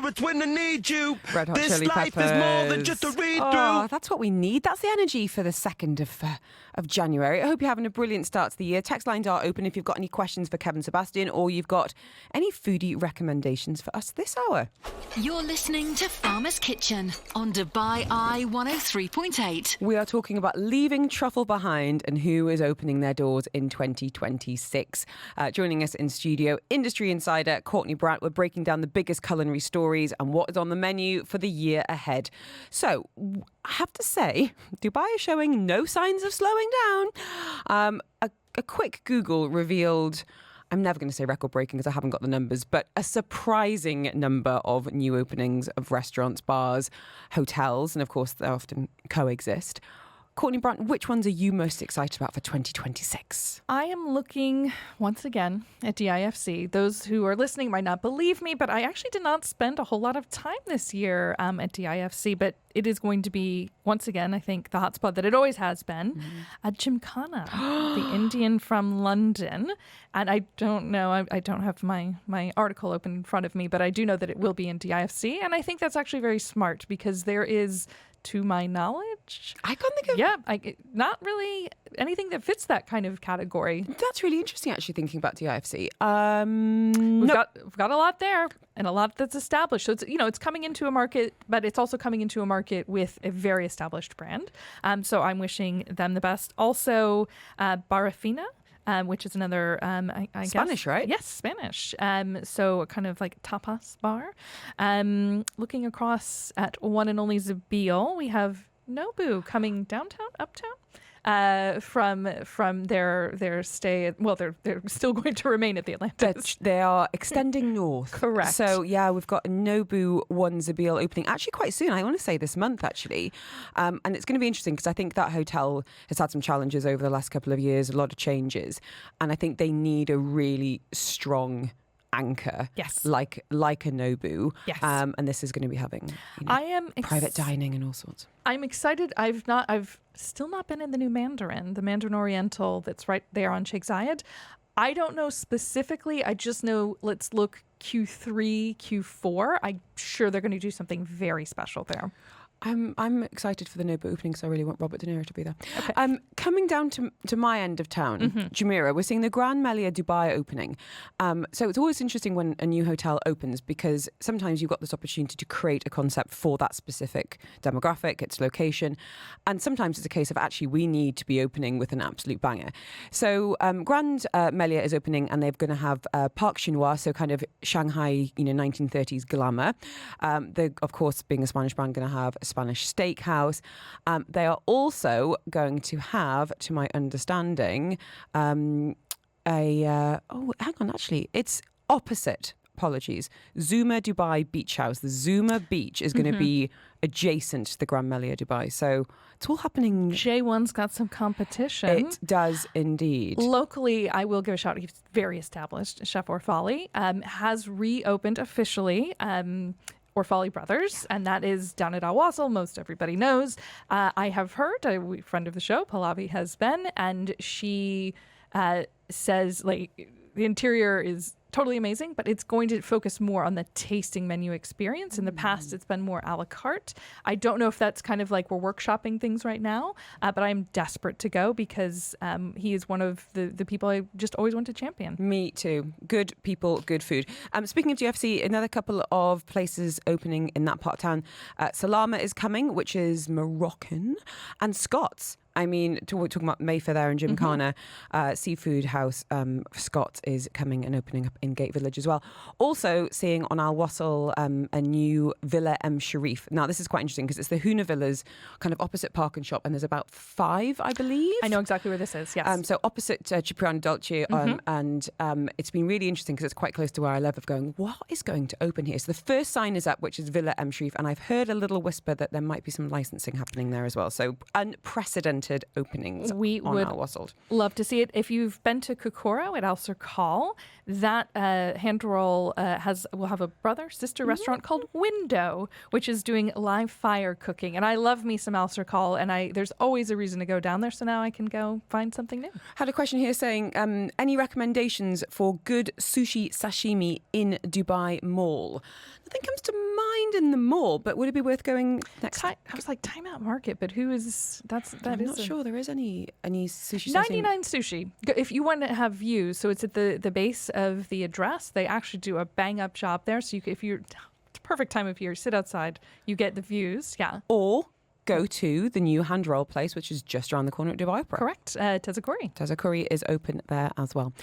it's when I need you. Red Hot This Chili life Peppers. is more than just a read-through. Oh, that's what we need. That's the energy for the 2nd of January. I hope you're having a brilliant start to the year. Text lines are open if you've got any questions for Kevin Sebastian or you've got any foodie recommendations for us this hour. You're listening to Farmer's Kitchen on Dubai Eye 103.8. We are talking about leaving truffle behind and who is opening their doors in 2026. Joining us in studio, industry insider Courtney Brandt. We're breaking down the biggest culinary stories and what is on the menu for the year ahead. So, I have to say, Dubai is showing no signs of slowing down. A quick Google revealed, I'm never going to say record breaking because I haven't got the numbers, but a surprising number of new openings of restaurants, bars, hotels, and of course they often coexist. Courtney Brandt, which ones are you most excited about for 2026? I am looking once again at DIFC. Those who are listening might not believe me, but I actually did not spend a whole lot of time this year at DIFC. But it is going to be, once again, I think, the hotspot that it always has been, at Gymkhana, the Indian from London. And I don't know, I don't have my article open in front of me, but I do know that it will be in DIFC. And I think that's actually very smart because there is, to my knowledge, I can't think of... not really anything that fits that kind of category. That's really interesting, actually, thinking about DIFC. We've got a lot there and a lot that's established. So it's coming into a market, but it's also coming into a market with a very established brand. So I'm wishing them the best. Also, Barafina. Which is another, I guess. Spanish, right? Yes, Spanish. So kind of like tapas bar. Looking across at one and only Zabeel, we have Nobu coming downtown, uptown. From their stay. Well, they're still going to remain at the Atlantis. They are extending north. Correct. So yeah, we've got a Nobu One Zabeel opening actually quite soon. I want to say this month actually, and it's going to be interesting because I think that hotel has had some challenges over the last couple of years, a lot of changes, and I think they need a really strong anchor, yes, like a Nobu, yes, and this is going to be having I am private dining and all sorts. I'm excited. I've still not been in the new Mandarin, the Mandarin Oriental that's right there on Sheikh Zayed. I don't know specifically. I just know let's look Q3, Q4. I'm sure they're going to do something very special there. I'm excited for the Nobu opening because I really want Robert De Niro to be there. Okay. Coming down to my end of town, Jumeirah, we're seeing the Grand Melia Dubai opening. So it's always interesting when a new hotel opens because sometimes you've got this opportunity to create a concept for that specific demographic, its location, and sometimes it's a case of actually we need to be opening with an absolute banger. So Grand Melia is opening and they're going to have Parc Chinois, so kind of Shanghai, 1930s glamour. They're, of course, being a Spanish brand, going to have Spanish steakhouse. They are also going to have, to my understanding, it's opposite. Apologies. Zuma Dubai Beach House. The Zuma Beach is going to be adjacent to the Grand Melia Dubai. So it's all happening. J1's got some competition. It does indeed. Locally, I will give a shout out. He's very established. Chef Orfali has reopened officially. Orfali Brothers, and that is down at Al Wasl. Most everybody knows. I have heard, a friend of the show, Pallavi, has been, and she says like the interior is totally amazing, but it's going to focus more on the tasting menu experience. In the past, it's been more a la carte. I don't know if that's kind of like we're workshopping things right now, but I'm desperate to go because he is one of the people I just always want to champion. Me too. Good people, good food. Speaking of GFC, another couple of places opening in that part of town. Salama is coming, which is Moroccan, and Scots. I mean, talking about Mayfair there in Gymkhana, Seafood House, Scott is coming and opening up in Gate Village as well. Also seeing on Al Wasl a new Villa M Sharif. Now, this is quite interesting because it's the Huna Villas, kind of opposite Park and Shop, and there's about 5, I believe. I know exactly where this is, yes. So opposite Cipriano Dolce, and it's been really interesting because it's quite close to where I live, of going, what is going to open here? So the first sign is up, which is Villa M Sharif, and I've heard a little whisper that there might be some licensing happening there as well. So unprecedented centered openings We on would our Wassailed. love to see it. If you've been to Kokoro at Al Call, that hand roll will have a brother-sister restaurant called Window, which is doing live fire cooking. And I love me some Al Call, and there's always a reason to go down there, so now I can go find something new. Had a question here saying, any recommendations for good sushi sashimi in Dubai Mall? Nothing comes to mind in the mall, but would it be worth going next? I was like, Time Out Market, but who is that? I'm not sure there is any sushi. 99 Sushi. If you want to have views, so it's at the base of the address. They actually do a bang up job there. So it's a perfect time of year. Sit outside, you get the views. Yeah. Or go to the new hand roll place, which is just around the corner at Dubai Opera. Correct. Tezakuri. Tezakuri is open there as well.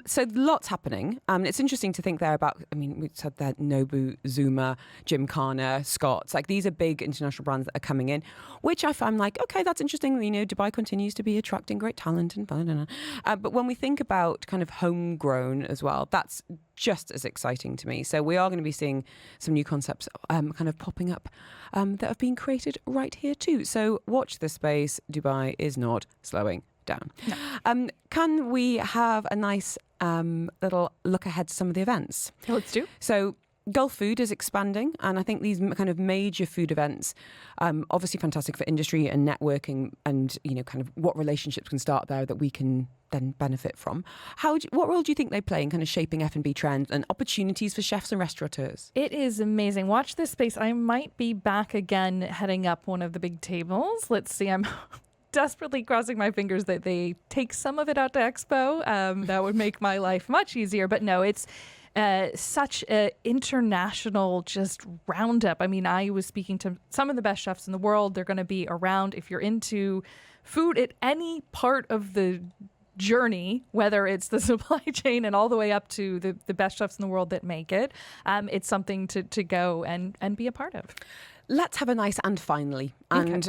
So lots happening. It's interesting to think there about, we said that Nobu, Zuma, Gymkhana, Scott's. Like, these are big international brands that are coming in, which I find like, okay, that's interesting. Dubai continues to be attracting great talent and blah, blah, blah. But when we think about kind of homegrown as well, that's just as exciting to me. So we are going to be seeing some new concepts kind of popping up that have been created right here too. So watch this space. Dubai is not slowing down. No. Can we have a nice little look ahead to some of the events? Let's do. So Gulf Food is expanding, and I think these kind of major food events, obviously fantastic for industry and networking, and kind of what relationships can start there that we can then benefit from. What role do you think they play in kind of shaping F&B trends and opportunities for chefs and restaurateurs? It is amazing. Watch this space. I might be back again heading up one of the big tables. Let's see. I'm desperately crossing my fingers that they take some of it out to Expo. That would make my life much easier. But no, it's such an international just roundup. I was speaking to some of the best chefs in the world. They're going to be around. If you're into food at any part of the journey, whether it's the supply chain and all the way up to the best chefs in the world that make it, it's something to go and be a part of. Let's have a nice and finally. And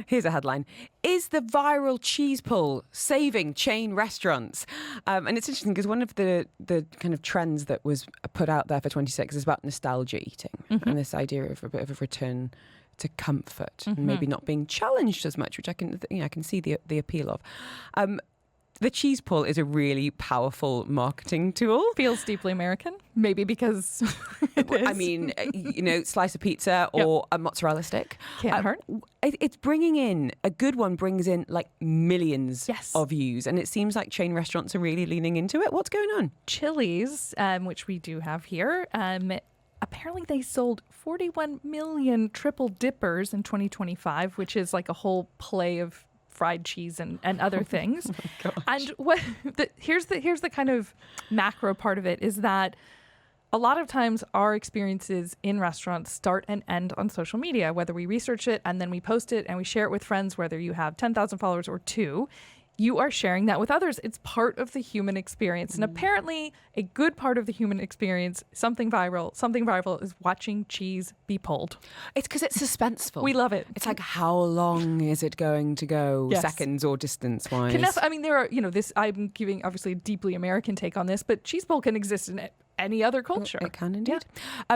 here's a headline. Is the viral cheese pull saving chain restaurants? And it's interesting because one of the kind of trends that was put out there for 26 is about nostalgia eating and this idea of a bit of a return to comfort and maybe not being challenged as much, which I can see the appeal of. The cheese pull is a really powerful marketing tool. Feels deeply American, maybe because it is. Slice of pizza or a mozzarella stick. Can't hurt. It's bringing in, a good one brings in like millions of views. And it seems like chain restaurants are really leaning into it. What's going on? Chili's, which we do have here, apparently they sold 41 million triple dippers in 2025, which is like a whole play of fried cheese and other things. Oh and here's the kind of macro part of it is that a lot of times our experiences in restaurants start and end on social media, whether we research it and then we post it and we share it with friends, whether you have 10,000 followers or 2. You are sharing that with others. It's part of the human experience. And apparently a good part of the human experience, something viral is watching cheese be pulled. It's because it's suspenseful. We love it. It's like, how long is it going to go, seconds or distance-wise? There are, I'm giving obviously a deeply American take on this, but cheese pull can exist in any other culture. It can indeed.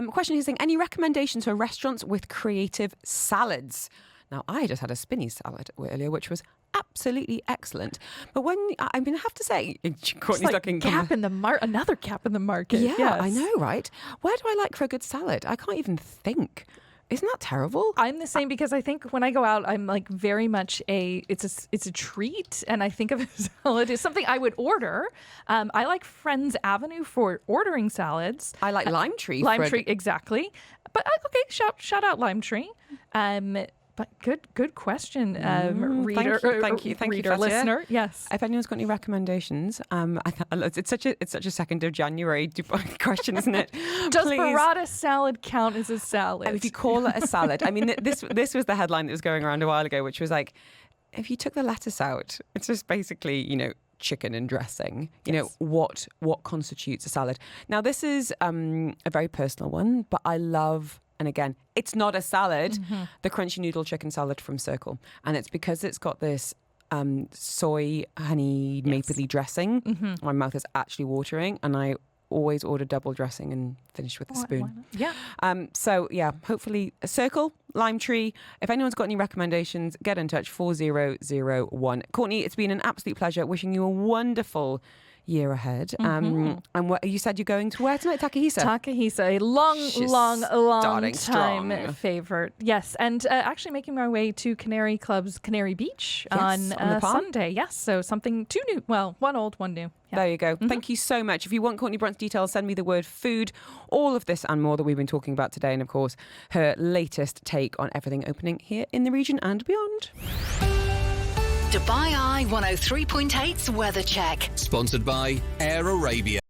Question is saying, any recommendations for restaurants with creative salads? Now, I just had a spinny salad earlier, which was absolutely excellent. But I have to say, Courtney's looking another gap in the market. Yeah, yes. I know, right? Where do I like for a good salad? I can't even think. Isn't that terrible? I'm the same because I think when I go out, I'm like very much it's a treat, and I think of a salad as something I would order. I like Friends Avenue for ordering salads. I like Lime Tree. Exactly. But okay, shout out Lime Tree. But good question, reader. Thank you, reader, listener. Yes. If anyone's got any recommendations, it's such a 2nd of January question, isn't it? Does burrata salad count as a salad? If you call it a salad, this was the headline that was going around a while ago, which was like, if you took the lettuce out, it's just basically chicken and dressing. What constitutes a salad? Now this is a very personal one, but I love. And again, it's not a salad, the crunchy noodle chicken salad from Circle. And it's because it's got this soy, honey, mapley dressing. My mouth is actually watering. And I always order double dressing and finish with a spoon. Yeah. So yeah, hopefully a circle, lime tree. If anyone's got any recommendations, get in touch 4001. Courtney, it's been an absolute pleasure. Wishing you a wonderful year ahead. And what you said you're going to where tonight? Takahisa. Takahisa, a long starting time strong. favorite. Yes, and actually making my way to Canary Club's Canary Beach on the Palm. Sunday. Yes, so something two new. Well, one old, one new. Yeah. There you go. Thank you so much. If you want Courtney Brandt's details, send me the word food. All of this and more that we've been talking about today. And of course, her latest take on everything opening here in the region and beyond. Dubai Eye 103.8's weather check. Sponsored by Air Arabia.